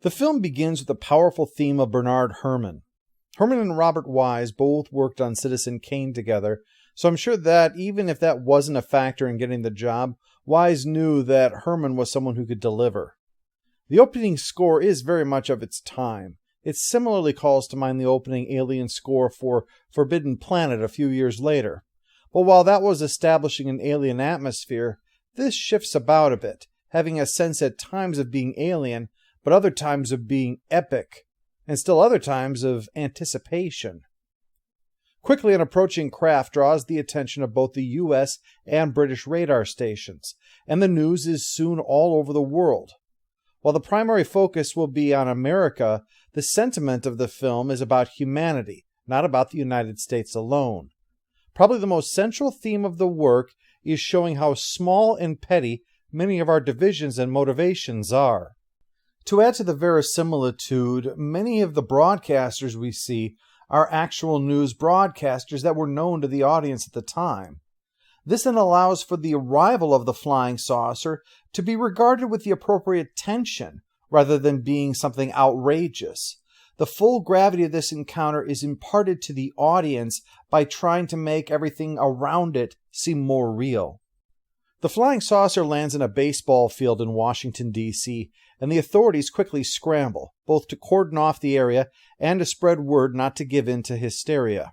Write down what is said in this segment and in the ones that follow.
The film begins with a powerful theme of Bernard Herrmann. Herrmann and Robert Wise both worked on Citizen Kane together, so I'm sure that even if that wasn't a factor in getting the job, Wise knew that Herrmann was someone who could deliver. The opening score is very much of its time. It similarly calls to mind the opening Alien score for Forbidden Planet a few years later. But while that was establishing an alien atmosphere, this shifts about a bit, having a sense at times of being alien, but other times of being epic, and still other times of anticipation. Quickly, an approaching craft draws the attention of both the U.S. and British radar stations, and the news is soon all over the world. While the primary focus will be on America, the sentiment of the film is about humanity, not about the United States alone. Probably the most central theme of the work is showing how small and petty many of our divisions and motivations are. To add to the verisimilitude, many of the broadcasters we see are actual news broadcasters that were known to the audience at the time. This then allows for the arrival of the flying saucer to be regarded with the appropriate tension, rather than being something outrageous. The full gravity of this encounter is imparted to the audience by trying to make everything around it seem more real. The flying saucer lands in a baseball field in Washington, D.C., and the authorities quickly scramble, both to cordon off the area and to spread word not to give in to hysteria.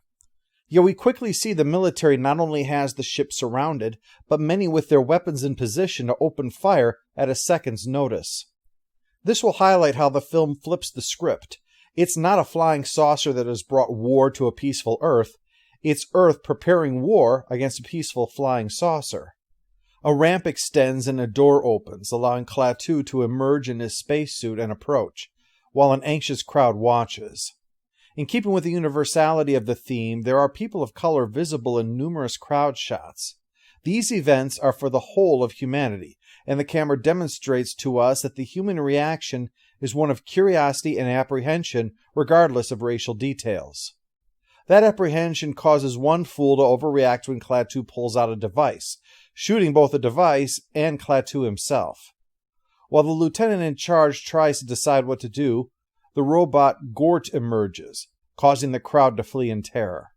Yet we quickly see the military not only has the ship surrounded, but many with their weapons in position to open fire at a second's notice. This will highlight how the film flips the script. It's not a flying saucer that has brought war to a peaceful Earth. It's Earth preparing war against a peaceful flying saucer. A ramp extends and a door opens, allowing Klaatu to emerge in his spacesuit and approach, while an anxious crowd watches. In keeping with the universality of the theme, there are people of color visible in numerous crowd shots. These events are for the whole of humanity, and the camera demonstrates to us that the human reaction is one of curiosity and apprehension regardless of racial details. That apprehension causes one fool to overreact when Klaatu pulls out a device, shooting both the device and Klaatu himself. While the lieutenant in charge tries to decide what to do, the robot Gort emerges, causing the crowd to flee in terror.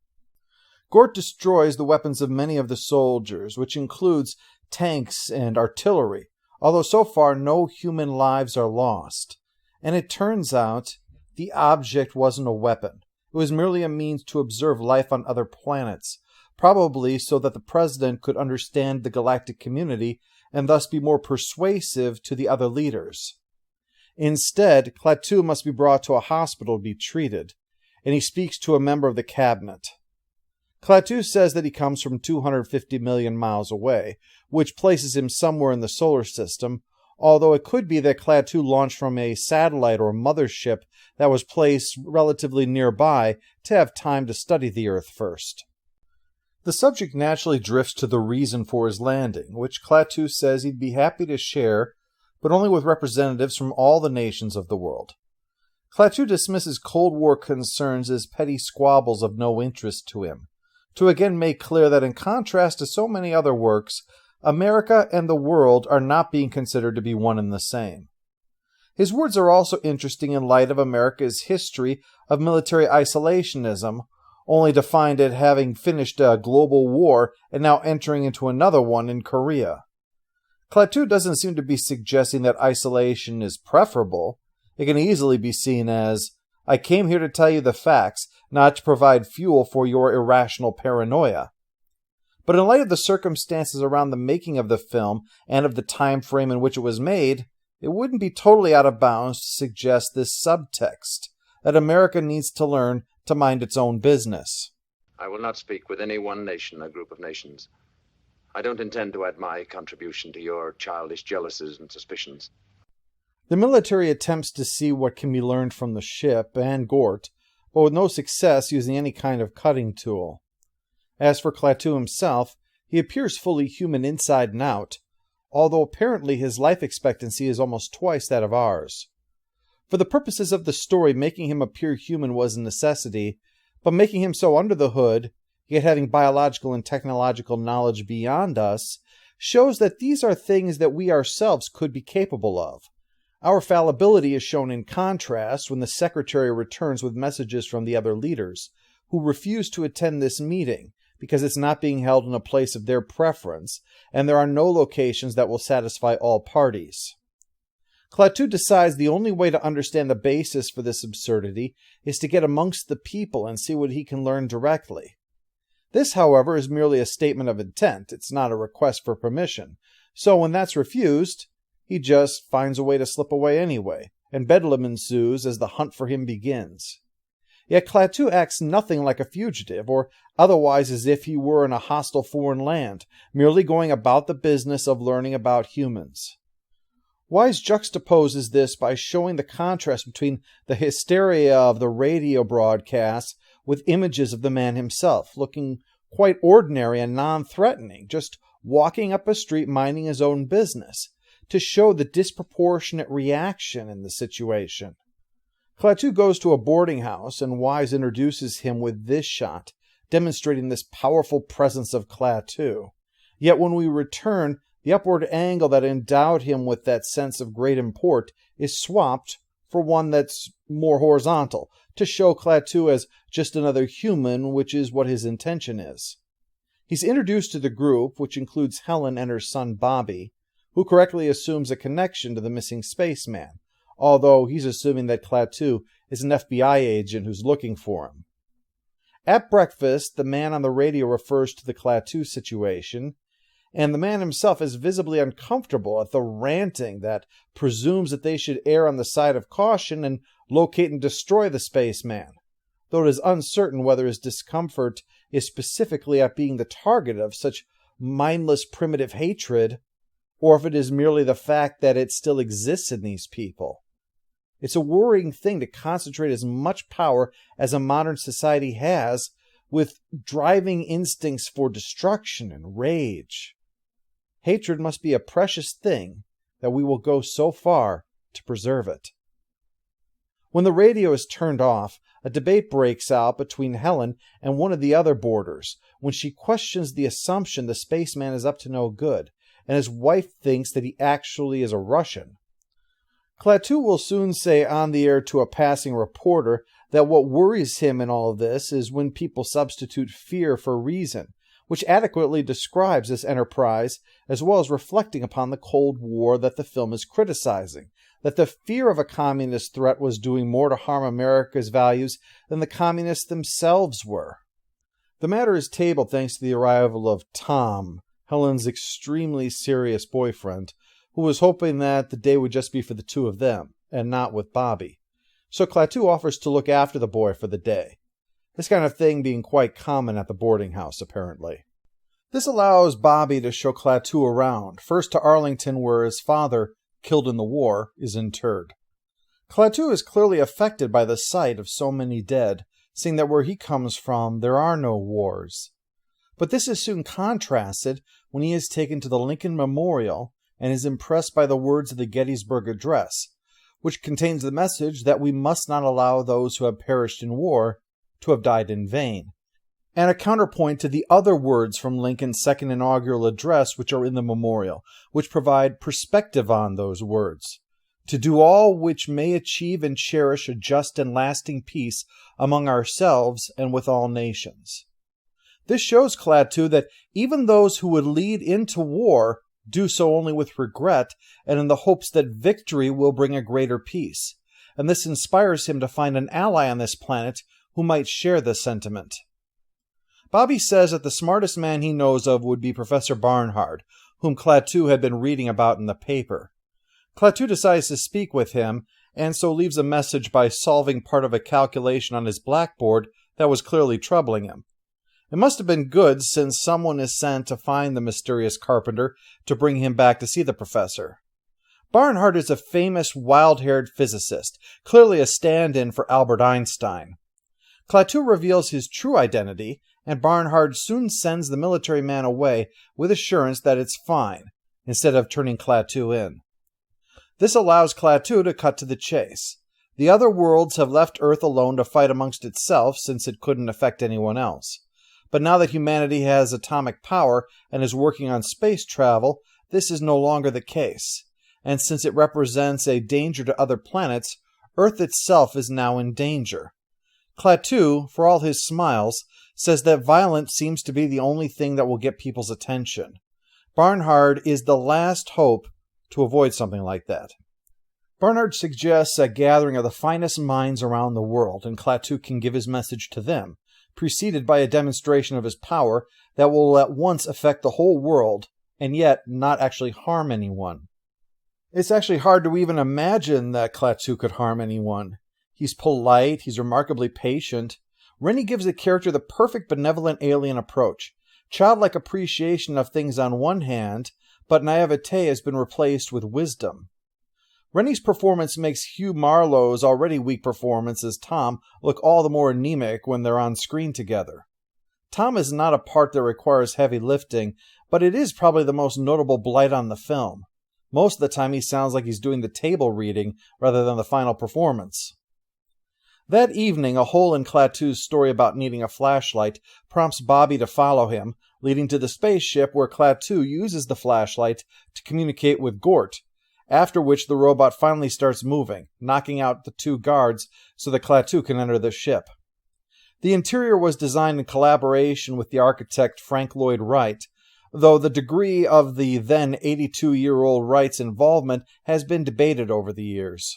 Gort destroys the weapons of many of the soldiers, which includes tanks and artillery, although so far no human lives are lost. And it turns out the object wasn't a weapon. It was merely a means to observe life on other planets, probably so that the president could understand the galactic community and thus be more persuasive to the other leaders. Instead, Klaatu must be brought to a hospital to be treated, and he speaks to a member of the cabinet. Klaatu says that he comes from 250 million miles away, which places him somewhere in the solar system, although it could be that Klaatu launched from a satellite or mothership that was placed relatively nearby to have time to study the Earth first. The subject naturally drifts to the reason for his landing, which Klaatu says he'd be happy to share, but only with representatives from all the nations of the world. Klaatu dismisses Cold War concerns as petty squabbles of no interest to him, to again make clear that in contrast to so many other works, America and the world are not being considered to be one and the same. His words are also interesting in light of America's history of military isolationism, only to find it having finished a global war and now entering into another one in Korea. Klaatu doesn't seem to be suggesting that isolation is preferable. It can easily be seen as, I came here to tell you the facts, not to provide fuel for your irrational paranoia. But in light of the circumstances around the making of the film and of the time frame in which it was made, it wouldn't be totally out of bounds to suggest this subtext, that America needs to learn to mind its own business. I will not speak with any one nation or group of nations. I don't intend to add my contribution to your childish jealousies and suspicions. The military attempts to see what can be learned from the ship and Gort, but with no success using any kind of cutting tool. As for Klaatu himself, he appears fully human inside and out, although apparently his life expectancy is almost twice that of ours. For the purposes of the story, making him appear human was a necessity, but making him so under the hood, yet having biological and technological knowledge beyond us, shows that these are things that we ourselves could be capable of. Our fallibility is shown in contrast when the secretary returns with messages from the other leaders, who refuse to attend this meeting because it's not being held in a place of their preference, and there are no locations that will satisfy all parties. Klaatu decides the only way to understand the basis for this absurdity is to get amongst the people and see what he can learn directly. This, however, is merely a statement of intent. It's not a request for permission. So when that's refused, he just finds a way to slip away anyway, and bedlam ensues as the hunt for him begins. Yet Klaatu acts nothing like a fugitive, or otherwise as if he were in a hostile foreign land, merely going about the business of learning about humans. Wise juxtaposes this by showing the contrast between the hysteria of the radio broadcasts with images of the man himself, looking quite ordinary and non-threatening, just walking up a street minding his own business, to show the disproportionate reaction in the situation. Klaatu goes to a boarding house, and Wise introduces him with this shot, demonstrating this powerful presence of Klaatu. Yet when we return, the upward angle that endowed him with that sense of great import is swapped for one that's more horizontal, to show Klaatu as just another human, which is what his intention is. He's introduced to the group, which includes Helen and her son Bobby, who correctly assumes a connection to the missing spaceman, although he's assuming that Klaatu is an FBI agent who's looking for him. At breakfast, the man on the radio refers to the Klaatu situation, and the man himself is visibly uncomfortable at the ranting that presumes that they should err on the side of caution and locate and destroy the spaceman, though it is uncertain whether his discomfort is specifically at being the target of such mindless primitive hatred, or if it is merely the fact that it still exists in these people. It's a worrying thing to concentrate as much power as a modern society has, with driving instincts for destruction and rage. Hatred must be a precious thing that we will go so far to preserve it. When the radio is turned off, a debate breaks out between Helen and one of the other boarders when she questions the assumption the spaceman is up to no good, and his wife thinks that he actually is a Russian. Klaatu will soon say on the air to a passing reporter that what worries him in all of this is when people substitute fear for reason, which adequately describes this enterprise, as well as reflecting upon the Cold War that the film is criticizing, that the fear of a communist threat was doing more to harm America's values than the communists themselves were. The matter is tabled thanks to the arrival of Tom, Helen's extremely serious boyfriend, who was hoping that the day would just be for the two of them, and not with Bobby. So Klaatu offers to look after the boy for the day. This kind of thing being quite common at the boarding house, apparently. This allows Bobby to show Klaatu around, first to Arlington where his father, killed in the war, is interred. Klaatu is clearly affected by the sight of so many dead, seeing that where he comes from there are no wars. But this is soon contrasted when he is taken to the Lincoln Memorial and is impressed by the words of the Gettysburg Address, which contains the message that we must not allow those who have perished in war to have died in vain, and a counterpoint to the other words from Lincoln's second inaugural address which are in the memorial, which provide perspective on those words: to do all which may achieve and cherish a just and lasting peace among ourselves and with all nations. This shows Klaatu that even those who would lead into war do so only with regret and in the hopes that victory will bring a greater peace, and this inspires him to find an ally on this planet who might share this sentiment. Bobby says that the smartest man he knows of would be Professor Barnhart, whom Klaatu had been reading about in the paper. Klaatu decides to speak with him, and so leaves a message by solving part of a calculation on his blackboard that was clearly troubling him. It must have been good, since someone is sent to find the mysterious carpenter to bring him back to see the professor. Barnhart is a famous wild-haired physicist, clearly a stand-in for Albert Einstein. Klaatu reveals his true identity, and Barnhart soon sends the military man away with assurance that it's fine, instead of turning Klaatu in. This allows Klaatu to cut to the chase. The other worlds have left Earth alone to fight amongst itself, since it couldn't affect anyone else. But now that humanity has atomic power and is working on space travel, this is no longer the case. and since it represents a danger to other planets, Earth itself is now in danger. Klaatu, for all his smiles, says that violence seems to be the only thing that will get people's attention. Barnhard is the last hope to avoid something like that. Barnhard suggests a gathering of the finest minds around the world, and Klaatu can give his message to them, preceded by a demonstration of his power that will at once affect the whole world, and yet not actually harm anyone. It's actually hard to even imagine that Klaatu could harm anyone. He's polite, he's remarkably patient. Rennie gives the character the perfect benevolent alien approach. Childlike appreciation of things on one hand, but naivete has been replaced with wisdom. Rennie's performance makes Hugh Marlowe's already weak performance as Tom look all the more anemic when they're on screen together. Tom is not a part that requires heavy lifting, but it is probably the most notable blight on the film. Most of the time he sounds like he's doing the table reading rather than the final performance. That evening, a hole in Klaatu's story about needing a flashlight prompts Bobby to follow him, leading to the spaceship where Klaatu uses the flashlight to communicate with Gort, after which the robot finally starts moving, knocking out the two guards so that Klaatu can enter the ship. The interior was designed in collaboration with the architect Frank Lloyd Wright, though the degree of the then 82-year-old Wright's involvement has been debated over the years.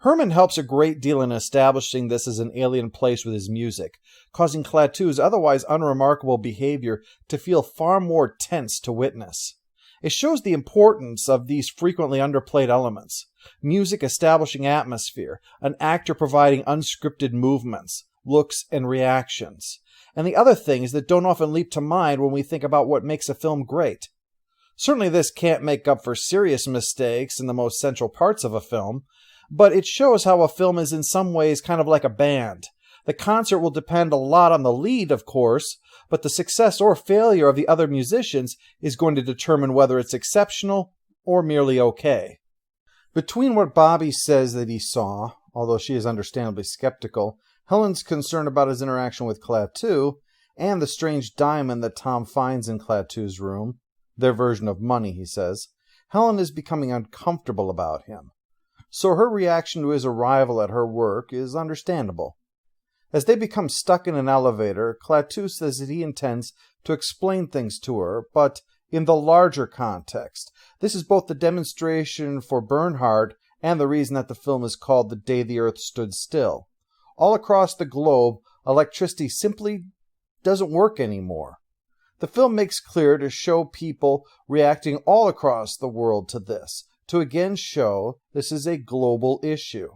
Herman helps a great deal in establishing this as an alien place with his music, causing Klaatu's otherwise unremarkable behavior to feel far more tense to witness. It shows the importance of these frequently underplayed elements. Music establishing atmosphere, an actor providing unscripted movements, looks, and reactions. And the other things that don't often leap to mind when we think about what makes a film great. Certainly this can't make up for serious mistakes in the most central parts of a film, but it shows how a film is in some ways kind of like a band. The concert will depend a lot on the lead, of course, but the success or failure of the other musicians is going to determine whether it's exceptional or merely okay. Between what Bobby says that he saw, although she is understandably skeptical, Helen's concern about his interaction with Klaatu, and the strange diamond that Tom finds in Klaatu's room, their version of money, he says, Helen is becoming uncomfortable about him. So her reaction to his arrival at her work is understandable. As they become stuck in an elevator, Klaatu says that he intends to explain things to her, but in the larger context. This is both the demonstration for Bernhard and the reason that the film is called The Day the Earth Stood Still. All across the globe, electricity simply doesn't work anymore. The film makes clear to show people reacting all across the world to this, to again show this is a global issue.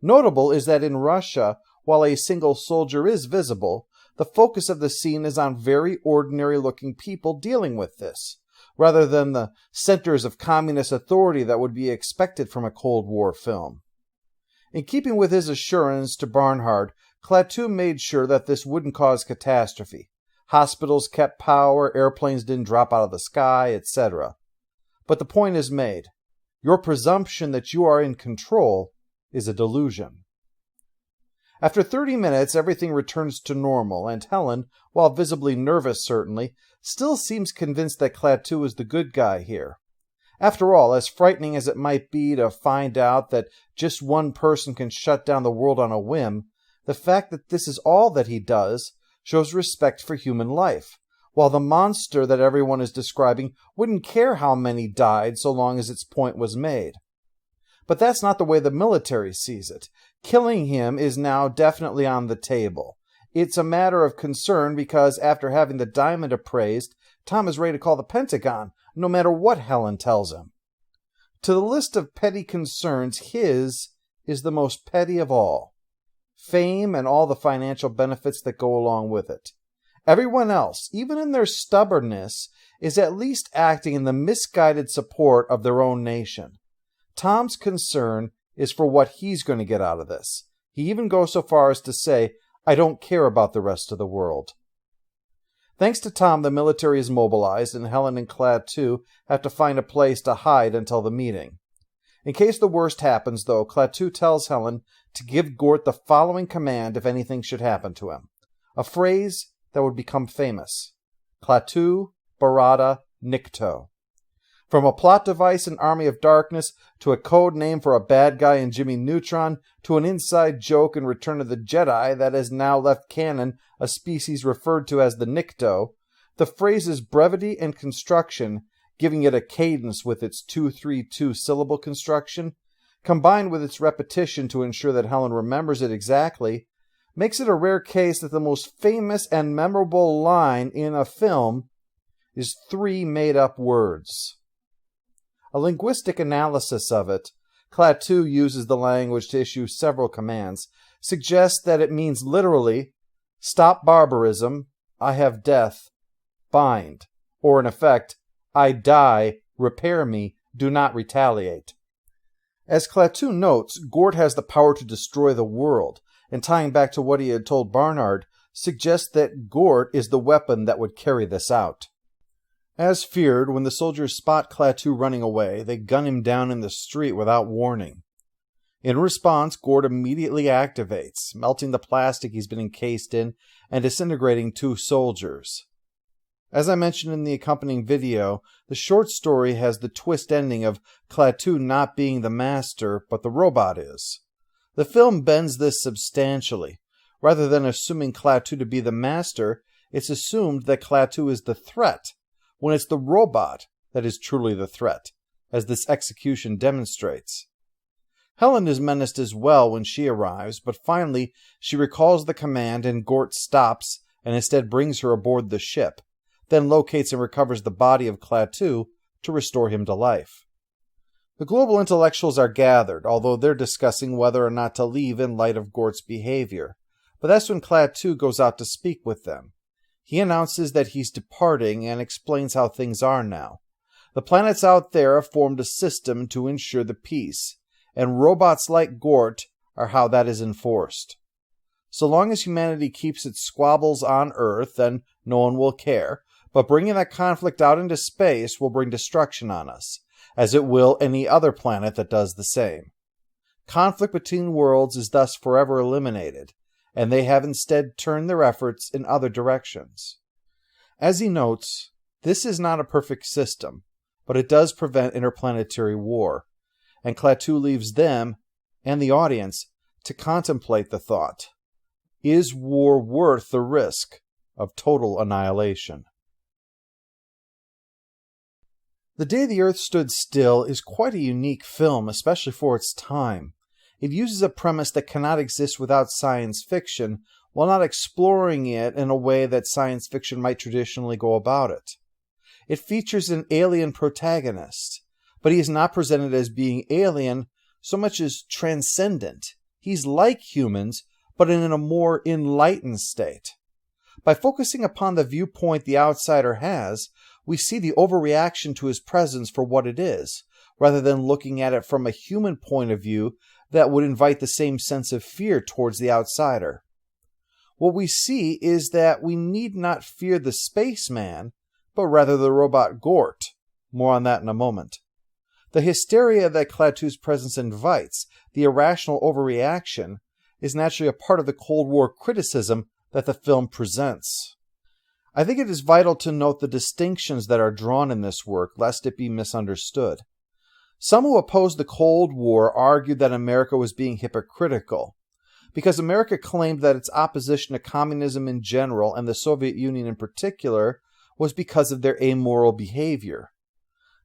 Notable is that in Russia, while a single soldier is visible, the focus of the scene is on very ordinary-looking people dealing with this, rather than the centers of communist authority that would be expected from a Cold War film. In keeping with his assurance to Barnhard, Klaatu made sure that this wouldn't cause catastrophe. Hospitals kept power, airplanes didn't drop out of the sky, etc. But the point is made. Your presumption that you are in control is a delusion. After 30 minutes, everything returns to normal, and Helen, while visibly nervous certainly, still seems convinced that Klaatu is the good guy here. After all, as frightening as it might be to find out that just one person can shut down the world on a whim, the fact that this is all that he does shows respect for human life, while the monster that everyone is describing wouldn't care how many died so long as its point was made. But that's not the way the military sees it. Killing him is now definitely on the table. It's a matter of concern because after having the diamond appraised, Tom is ready to call the Pentagon, no matter what Helen tells him. To the list of petty concerns, his is the most petty of all. Fame and all the financial benefits that go along with it. Everyone else, even in their stubbornness, is at least acting in the misguided support of their own nation. Tom's concern is for what he's going to get out of this. He even goes so far as to say, I don't care about the rest of the world. Thanks to Tom, the military is mobilized, and Helen and Klaatu have to find a place to hide until the meeting. In case the worst happens, though, Klaatu tells Helen to give Gort the following command if anything should happen to him. A phrase that would become famous. Klaatu Barada Nikto. From a plot device in Army of Darkness, to a code name for a bad guy in Jimmy Neutron, to an inside joke in Return of the Jedi that has now left canon a species referred to as the Nikto, the phrase's brevity and construction, giving it a cadence with its 2-3-2 syllable construction, combined with its repetition to ensure that Helen remembers it exactly, makes it a rare case that the most famous and memorable line in a film is 3 made-up words. A linguistic analysis of it, Klaatu uses the language to issue several commands, suggests that it means literally, stop barbarism, I have death, bind, or in effect, I die, repair me, do not retaliate. As Klaatu notes, Gort has the power to destroy the world, and tying back to what he had told Barnard, suggests that Gort is the weapon that would carry this out. As feared, when the soldiers spot Klaatu running away, they gun him down in the street without warning. In response, Gort immediately activates, melting the plastic he's been encased in and disintegrating 2 soldiers. As I mentioned in the accompanying video, the short story has the twist ending of Klaatu not being the master, but the robot is. The film bends this substantially. Rather than assuming Klaatu to be the master, it's assumed that Klaatu is the threat, when it's the robot that is truly the threat, as this execution demonstrates. Helen is menaced as well when she arrives, but finally she recalls the command and Gort stops and instead brings her aboard the ship, then locates and recovers the body of Klaatu to restore him to life. The global intellectuals are gathered, although they're discussing whether or not to leave in light of Gort's behavior, but that's when Klaatu goes out to speak with them. He announces that he's departing and explains how things are now. The planets out there have formed a system to ensure the peace, and robots like Gort are how that is enforced. So long as humanity keeps its squabbles on Earth, then no one will care, but bringing that conflict out into space will bring destruction on us, as it will any other planet that does the same. Conflict between worlds is thus forever eliminated, and they have instead turned their efforts in other directions. As he notes, this is not a perfect system, but it does prevent interplanetary war, and Klaatu leaves them, and the audience, to contemplate the thought, is war worth the risk of total annihilation? The Day the Earth Stood Still is quite a unique film, especially for its time. It uses a premise that cannot exist without science fiction, while not exploring it in a way that science fiction might traditionally go about it. It features an alien protagonist, but he is not presented as being alien so much as transcendent. He's like humans, but in a more enlightened state. By focusing upon the viewpoint the outsider has, we see the overreaction to his presence for what it is, rather than looking at it from a human point of view that would invite the same sense of fear towards the outsider. What we see is that we need not fear the spaceman, but rather the robot Gort. More on that in a moment. The hysteria that Klaatu's presence invites, the irrational overreaction, is naturally a part of the Cold War criticism that the film presents. I think it is vital to note the distinctions that are drawn in this work, lest it be misunderstood. Some who opposed the Cold War argued that America was being hypocritical, because America claimed that its opposition to communism in general and the Soviet Union in particular was because of their amoral behavior.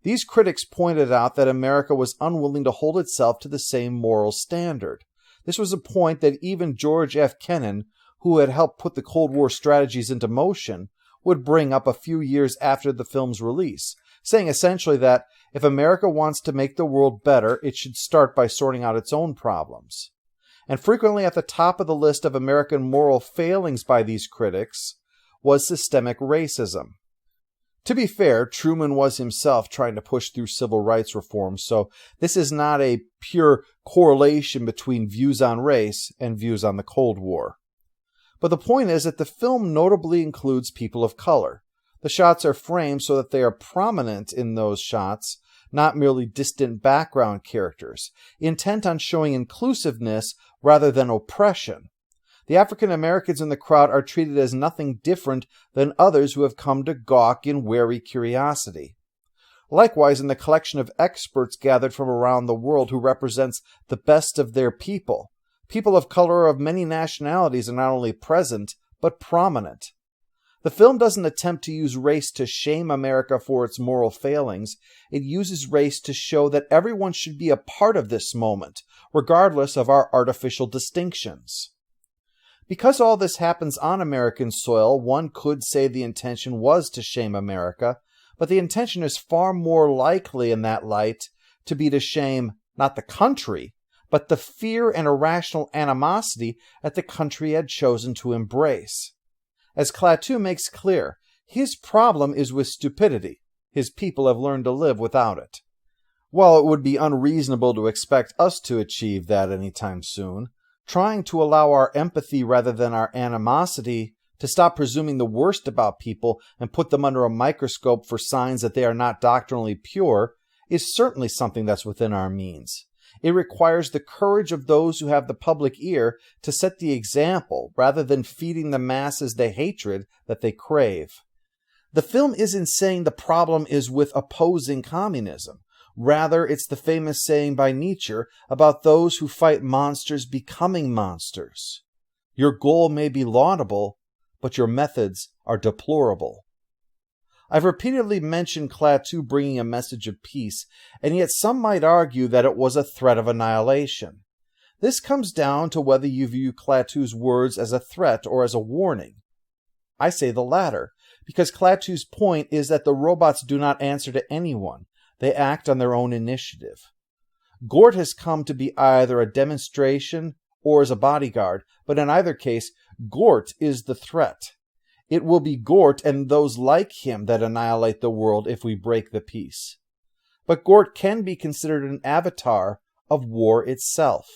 These critics pointed out that America was unwilling to hold itself to the same moral standard. This was a point that even George F. Kennan, who had helped put the Cold War strategies into motion, would bring up a few years after the film's release, saying essentially that if America wants to make the world better, it should start by sorting out its own problems. And frequently at the top of the list of American moral failings by these critics was systemic racism. To be fair, Truman was himself trying to push through civil rights reform, so this is not a pure correlation between views on race and views on the Cold War. But the point is that the film notably includes people of color. The shots are framed so that they are prominent in those shots, not merely distant background characters, intent on showing inclusiveness rather than oppression. The African Americans in the crowd are treated as nothing different than others who have come to gawk in wary curiosity. Likewise, in the collection of experts gathered from around the world who represents the best of their people, people of color of many nationalities are not only present, but prominent. The film doesn't attempt to use race to shame America for its moral failings. It uses race to show that everyone should be a part of this moment, regardless of our artificial distinctions. Because all this happens on American soil, one could say the intention was to shame America, but the intention is far more likely in that light to be to shame not the country, but the fear and irrational animosity that the country had chosen to embrace. As Klaatu makes clear, his problem is with stupidity. His people have learned to live without it. While it would be unreasonable to expect us to achieve that anytime soon, trying to allow our empathy rather than our animosity to stop presuming the worst about people and put them under a microscope for signs that they are not doctrinally pure is certainly something that's within our means. It requires the courage of those who have the public ear to set the example rather than feeding the masses the hatred that they crave. The film isn't saying the problem is with opposing communism. Rather, it's the famous saying by Nietzsche about those who fight monsters becoming monsters. Your goal may be laudable, but your methods are deplorable. I've repeatedly mentioned Klaatu bringing a message of peace, and yet some might argue that it was a threat of annihilation. This comes down to whether you view Klaatu's words as a threat or as a warning. I say the latter, because Klaatu's point is that the robots do not answer to anyone. They act on their own initiative. Gort has come to be either a demonstration or as a bodyguard, but in either case, Gort is the threat. It will be Gort and those like him that annihilate the world if we break the peace. But Gort can be considered an avatar of war itself.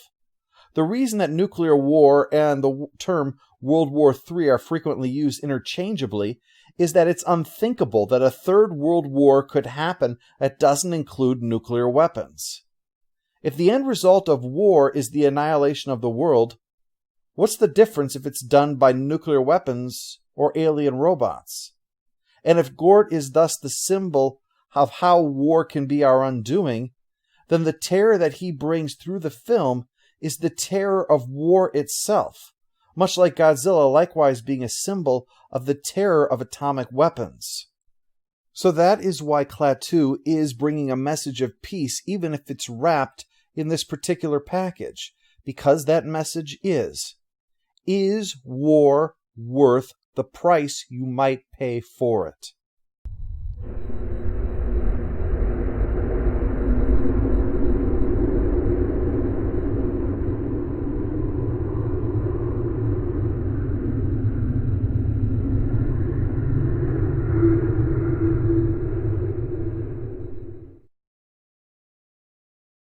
The reason that nuclear war and the term World War III are frequently used interchangeably is that it's unthinkable that a third world war could happen that doesn't include nuclear weapons. If the end result of war is the annihilation of the world, what's the difference if it's done by nuclear weapons or alien robots? And if Gort is thus the symbol of how war can be our undoing, then the terror that he brings through the film is the terror of war itself, much like Godzilla likewise being a symbol of the terror of atomic weapons. So that is why Klaatu is bringing a message of peace, even if it's wrapped in this particular package, because that message is war worth the price you might pay for it?